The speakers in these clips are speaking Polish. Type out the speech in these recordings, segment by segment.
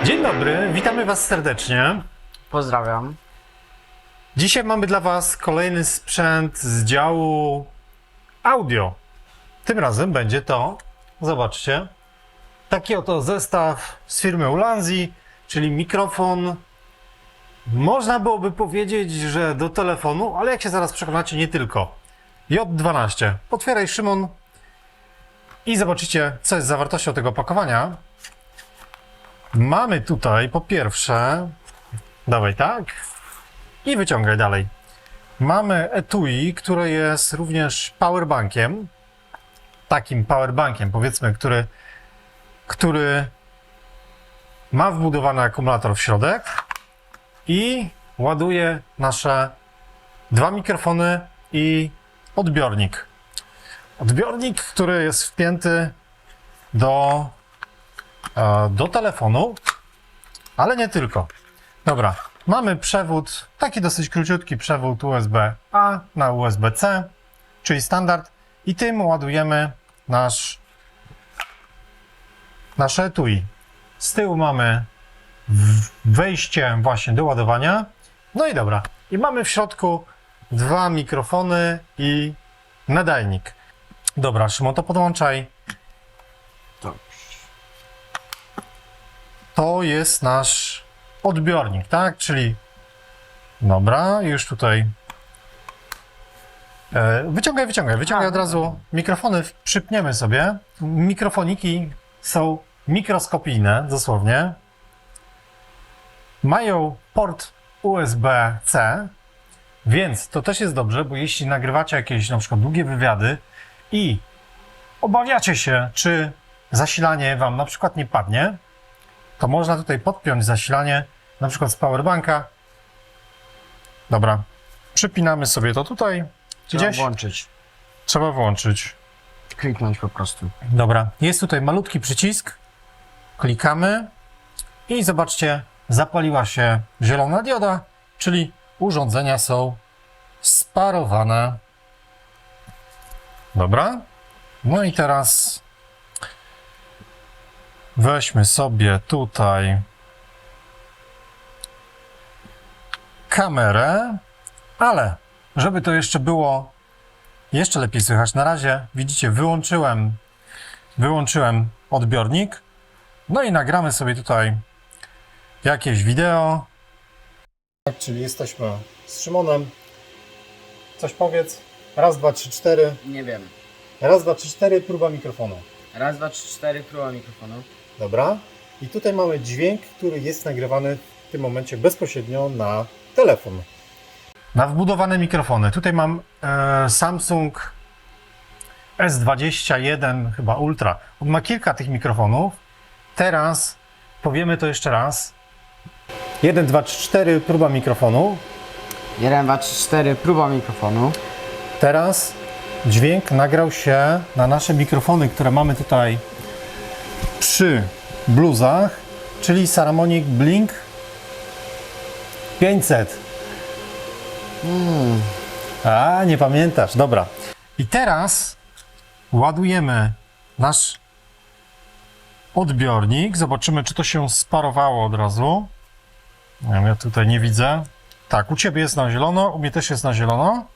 Dzień dobry, witamy Was serdecznie. Pozdrawiam. Dzisiaj mamy dla Was kolejny sprzęt z działu audio. Tym razem będzie to, zobaczcie, taki oto zestaw z firmy Ulanzi, czyli mikrofon. Można byłoby powiedzieć, że do telefonu, ale jak się zaraz przekonacie, nie tylko. J12. Otwieraj, Szymon, i zobaczycie, co jest zawartością tego opakowania. Mamy tutaj po pierwsze, dawaj tak, i wyciągaj dalej. Mamy etui, które jest również powerbankiem, takim powerbankiem, powiedzmy, który ma wbudowany akumulator w środek i ładuje nasze dwa mikrofony i odbiornik. Odbiornik, który jest wpięty do telefonu, ale nie tylko. Dobra, mamy przewód, taki dosyć króciutki przewód USB-A na USB-C, czyli standard, i tym ładujemy nasze etui. Z tyłu mamy wejście właśnie do ładowania. No i dobra, i mamy w środku dwa mikrofony i nadajnik. Dobra, Szymon, to podłączaj. To jest nasz odbiornik, tak? Czyli dobra, już tutaj wyciągaj od razu mikrofony, przypniemy sobie. Mikrofoniki są mikroskopijne, dosłownie. Mają port USB-C, więc to też jest dobrze, bo jeśli nagrywacie jakieś na przykład długie wywiady i obawiacie się, czy zasilanie Wam na przykład nie padnie, to można tutaj podpiąć zasilanie, na przykład z powerbanka. Dobra, przypinamy sobie to tutaj. Trzeba włączyć. Trzeba włączyć. Kliknąć po prostu. Dobra, jest tutaj malutki przycisk. Klikamy i zobaczcie, zapaliła się zielona dioda, czyli urządzenia są sparowane. Dobra, no i teraz weźmy sobie tutaj kamerę, ale żeby to jeszcze było jeszcze lepiej słychać, na razie widzicie, wyłączyłem odbiornik, no i nagramy sobie tutaj jakieś wideo. Tak, czyli jesteśmy z Szymonem. Coś powiedz. Raz, dwa, trzy, cztery. Nie wiem. Raz, dwa, trzy, cztery, próba mikrofonu. Raz, dwa, trzy, cztery, próba mikrofonu. Dobra. I tutaj mamy dźwięk, który jest nagrywany w tym momencie bezpośrednio na telefon. Na wbudowane mikrofony. Tutaj mam Samsung S21 chyba Ultra. On ma kilka tych mikrofonów. Teraz powiemy to jeszcze raz. 1, 2, 3, 4, próba mikrofonu. 1, 2, 3, 4, próba mikrofonu. Teraz dźwięk nagrał się na nasze mikrofony, które mamy tutaj przy bluzach, czyli Saramonic Blink 500. A, nie pamiętasz, dobra. I teraz ładujemy nasz odbiornik. Zobaczymy, czy to się sparowało od razu. Nie wiem, ja tutaj nie widzę. Tak, u Ciebie jest na zielono, u mnie też jest na zielono.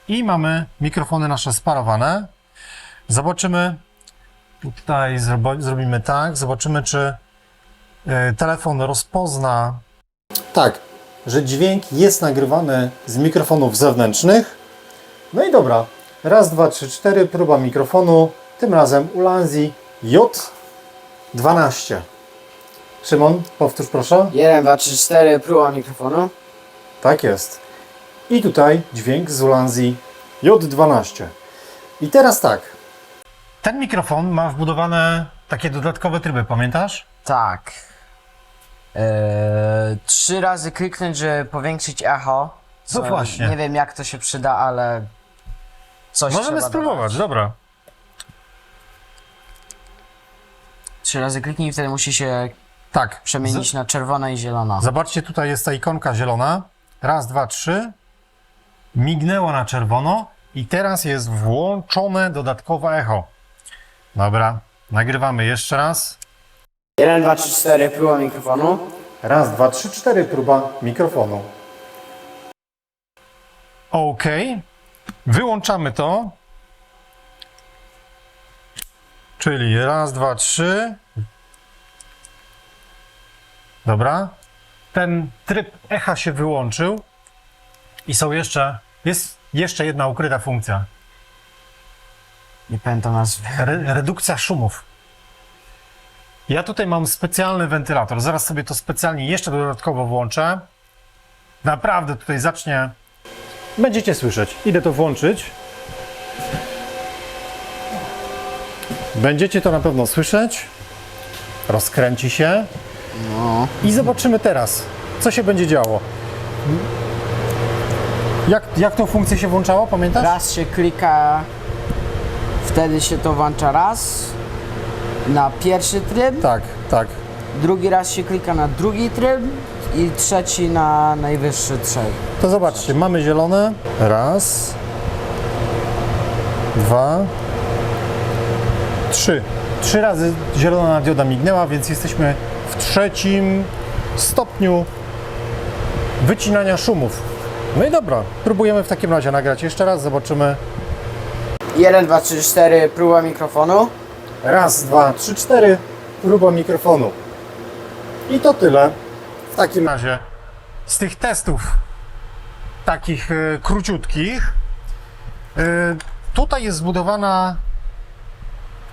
I mamy mikrofony nasze sparowane. Zobaczymy, tutaj zrobimy tak, zobaczymy, czy telefon rozpozna, tak, że dźwięk jest nagrywany z mikrofonów zewnętrznych. No i dobra, raz, dwa, trzy, cztery, próba mikrofonu, tym razem Ulanzi J12. Szymon, powtórz proszę. 1, 2, 3, 4, próba mikrofonu. Tak jest. I tutaj dźwięk z Ulanzi J12. I teraz tak. Ten mikrofon ma wbudowane takie dodatkowe tryby, pamiętasz? Tak. 3 razy kliknąć, żeby powiększyć echo. No właśnie. Nie wiem, jak to się przyda, ale coś Możemy trzeba spróbować, dodać. dobra. 3 razy kliknij i wtedy musi się Tak. przemienić na czerwone i zielona. Zobaczcie, tutaj jest ta ikonka zielona. Raz, dwa, trzy. Mignęło na czerwono i teraz jest włączone dodatkowe echo. Dobra, Nagrywamy jeszcze raz. 1, 2, 3, 4, próba mikrofonu. Raz, dwa, trzy, cztery, próba mikrofonu. OK. Wyłączamy to. Czyli raz, dwa, trzy. Dobra. Ten tryb echa się wyłączył. I jest jeszcze jedna ukryta funkcja. Nie pamiętam nazwy. Redukcja szumów. Ja tutaj mam specjalny wentylator. Zaraz sobie to specjalnie jeszcze dodatkowo włączę. Naprawdę tutaj zacznie... Będziecie słyszeć. Idę to włączyć. Będziecie to na pewno słyszeć. Rozkręci się. No. I zobaczymy teraz, co się będzie działo. Jak tą funkcję się włączało, pamiętasz? Raz się klika, wtedy się to włącza raz na pierwszy tryb, Tak, tak. drugi raz się klika na drugi tryb i trzeci na najwyższy tryb. To zobaczcie, mamy zielone. Raz. Dwa. Trzy. Trzy razy zielona dioda mignęła, więc jesteśmy w trzecim stopniu wycinania szumów. No i dobra, próbujemy w takim razie nagrać jeszcze raz, zobaczymy. 1, 2, 3, 4, próba mikrofonu. Raz, dwa, trzy, cztery, próba mikrofonu. I to tyle. W takim razie z tych testów takich króciutkich tutaj jest zbudowana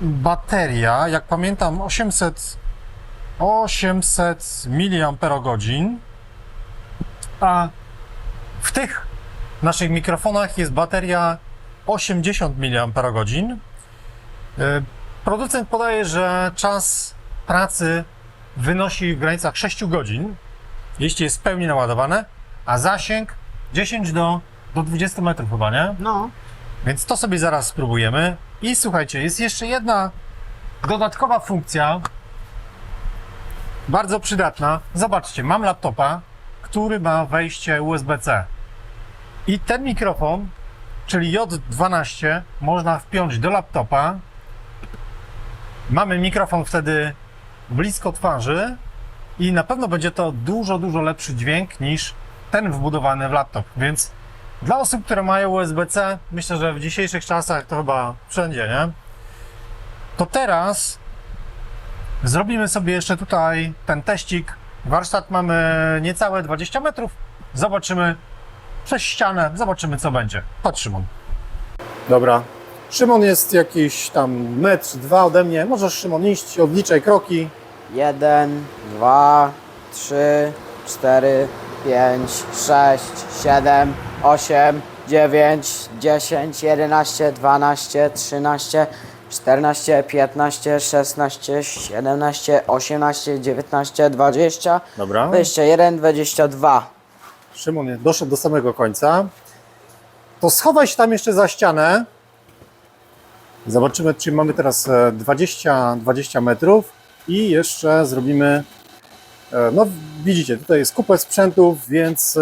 bateria, jak pamiętam 800 mAh, a w tych naszych mikrofonach jest bateria 80 mAh. Producent podaje, że czas pracy wynosi w granicach 6 godzin, jeśli jest w pełni naładowane, a zasięg 10 do 20 metrów chyba, nie? No. Więc to sobie zaraz spróbujemy. I słuchajcie, jest jeszcze jedna dodatkowa funkcja, bardzo przydatna. Zobaczcie, mam laptopa, który ma wejście USB-C. I ten mikrofon, czyli J12, można wpiąć do laptopa. Mamy mikrofon wtedy blisko twarzy i na pewno będzie to dużo lepszy dźwięk niż ten wbudowany w laptop. Więc dla osób, które mają USB-C, myślę, że w dzisiejszych czasach to chyba wszędzie, nie? To teraz zrobimy sobie jeszcze tutaj ten teścik. Warsztat mamy niecałe 20 metrów. Zobaczymy przez ścianę, zobaczymy co będzie. Chodź, Szymon. Dobra. Szymon jest jakiś tam metr, dwa ode mnie. Możesz, Szymon, iść, odliczaj kroki. 1, 2, 3, 4, 5, 6, 7, 8, 9, 10, 11, 12, 13, 14, 15, 16, 17, 18, 19, 20, Dobra. 21, 22. Szymon doszedł do samego końca. To schowaj się tam jeszcze za ścianę. Zobaczymy, czy mamy teraz 20 metrów i jeszcze zrobimy, no widzicie, tutaj jest kupę sprzętów, więc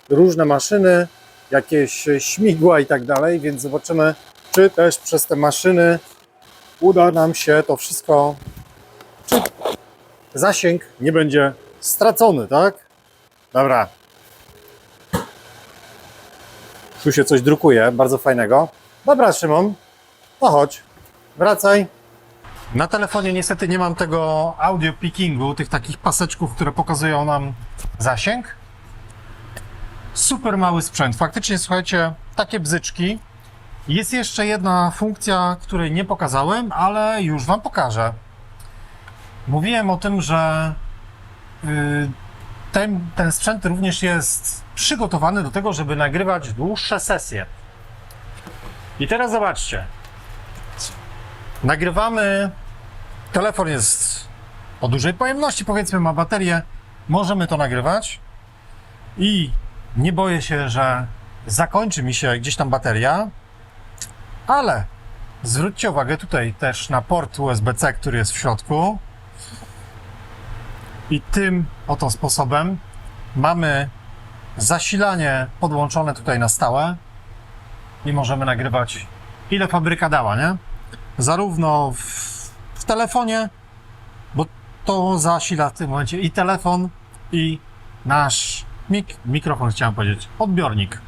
różne maszyny, jakieś śmigła i tak dalej, więc zobaczymy, czy też przez te maszyny uda nam się to wszystko, czy zasięg nie będzie stracony, tak? Dobra. Tu się coś drukuje, bardzo fajnego. Dobra, Szymon, to chodź, wracaj. Na telefonie niestety nie mam tego audio pickingu, tych takich paseczków, które pokazują nam zasięg. Super mały sprzęt, faktycznie, słuchajcie, takie bzyczki. Jest jeszcze jedna funkcja, której nie pokazałem, ale już Wam pokażę. Mówiłem o tym, że ten sprzęt również jest przygotowany do tego, żeby nagrywać dłuższe sesje. I teraz zobaczcie. Nagrywamy, telefon jest o dużej pojemności, powiedzmy, ma baterię, możemy to nagrywać i nie boję się, że zakończy mi się gdzieś tam bateria, ale zwróćcie uwagę tutaj też na port USB-C, który jest w środku i tym oto sposobem mamy zasilanie podłączone tutaj na stałe i możemy nagrywać ile fabryka dała, nie? Zarówno w telefonie, bo to zasila w tym momencie i telefon, i nasz mikrofon, chciałem powiedzieć, odbiornik.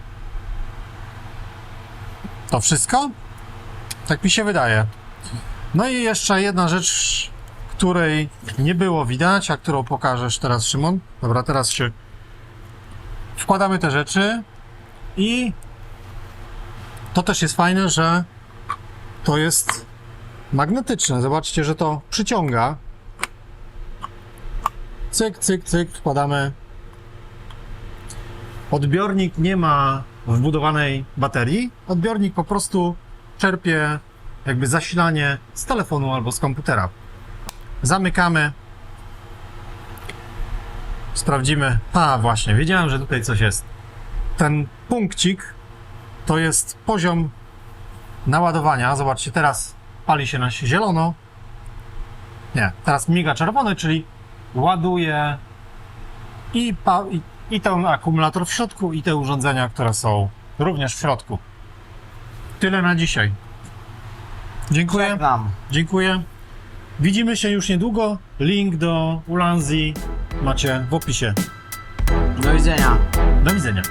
To wszystko? Tak mi się wydaje. No i jeszcze jedna rzecz, której nie było widać, a którą pokażesz teraz, Szymon. Dobra, teraz się wkładamy te rzeczy i to też jest fajne, że to jest magnetyczne. Zobaczcie, że to przyciąga. Cyk, cyk, cyk, wkładamy. Odbiornik nie ma wbudowanej baterii. Odbiornik po prostu czerpie jakby zasilanie z telefonu albo z komputera. Zamykamy. Sprawdzimy. A, właśnie, wiedziałem, że tutaj coś jest. Ten punkcik to jest poziom naładowania. Zobaczcie, teraz pali się na zielono. Nie, teraz miga czerwony, czyli ładuje i ten akumulator w środku, i te urządzenia, które są również w środku. Tyle na dzisiaj. Dziękuję. Żegnam. Dziękuję. Widzimy się już niedługo. Link do Ulanzi macie w opisie. Do widzenia. Do widzenia.